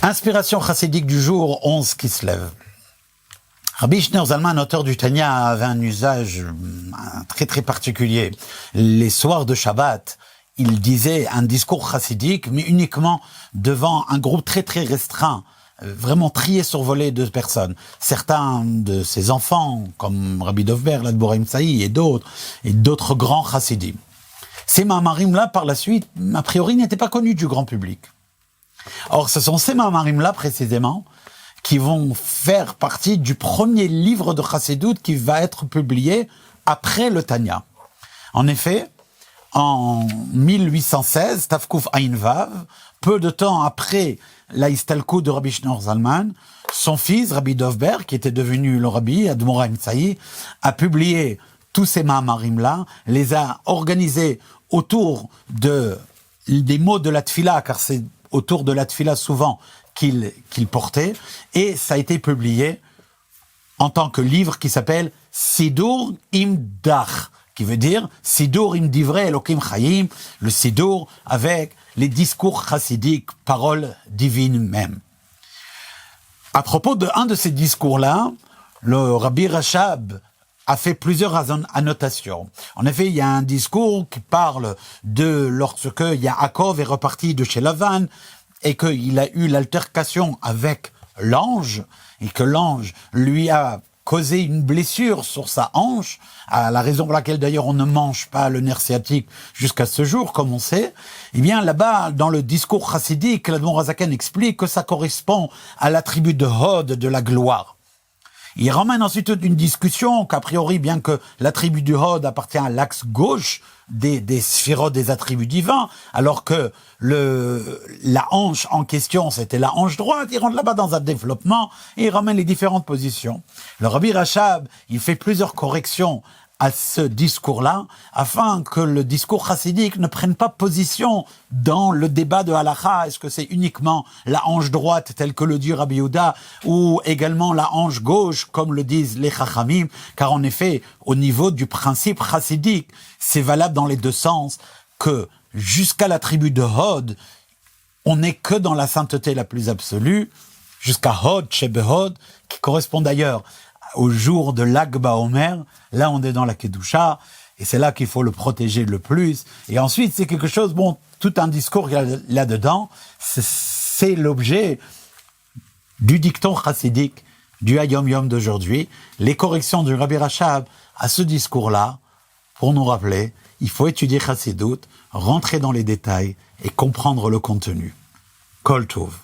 Inspiration chassidique du jour 11 qui se lève. Rabbi Schneur Zalman, auteur du Tanya, avait un usage très très particulier. Les soirs de Shabbat, il disait un discours chassidique, mais uniquement devant un groupe très très restreint, vraiment trié, survolé de personnes. Certains de ses enfants, comme Rabbi Dovber, l'Adborim Saï et d'autres grands chassidim. Ces ma'amarim-là, par la suite, a priori, n'étaient pas connus du grand public. Or, ce sont ces ma'amarim-là, précisément, qui vont faire partie du premier livre de Chassidut qui va être publié après le Tanya. En effet, en 1816, Tafkuf Ayin Vav, peu de temps après la Istalkou de Rabbi Schneur Zalman, son fils, Rabbi Dovber, qui était devenu le Rabbi, Admoraim Saï, a publié tous ces ma'amarim-là, les a organisés autour des mots de la Tfila, car c'est autour de la Tfila souvent qu'il portait, et ça a été publié en tant que livre qui s'appelle Sidur im Dach, qui veut dire Sidur im Divrei Elokim Chayim, le Sidur avec les discours chassidiques, paroles divines même. À propos d'un de ces discours-là, le Rabbi Rachab a fait plusieurs annotations. En effet, il y a un discours qui parle de lorsque Yaakov est reparti de chez Lavan et qu'il a eu l'altercation avec l'ange et que l'ange lui a causé une blessure sur sa hanche, à la raison pour laquelle d'ailleurs on ne mange pas le nerf sciatique jusqu'à ce jour, comme on sait. Eh bien là-bas, dans le discours chassidique, l'Admor Hazaken explique que ça correspond à l'attribut de Hod, de la gloire. Il ramène ensuite une discussion qu'a priori, bien que l'attribut du Hod appartient à l'axe gauche des sphérotes des attributs divins, alors que la hanche en question, c'était la hanche droite, il rentre là-bas dans un développement et il ramène les différentes positions. Le Rabbi Rachab, il fait plusieurs corrections à ce discours-là, afin que le discours chassidique ne prenne pas position dans le débat de halakha. Est-ce que c'est uniquement la hanche droite, telle que le dit Rabbi Yehuda, ou également la hanche gauche, comme le disent les chachamim, car en effet, au niveau du principe chassidique, c'est valable dans les deux sens, que jusqu'à l'attribut de Hod, on n'est que dans la sainteté la plus absolue, jusqu'à Hod, Shebehod, qui correspond d'ailleurs au jour de l'Ag Baomer, là on est dans la Kedusha, et c'est là qu'il faut le protéger le plus. Et ensuite, c'est quelque chose, tout un discours qu'il y a là-dedans, c'est l'objet du dicton chassidique, du Hayom Yom d'aujourd'hui, les corrections du Rabbi Rachab à ce discours-là, pour nous rappeler, il faut étudier Chassidut, rentrer dans les détails et comprendre le contenu. Kol Tov.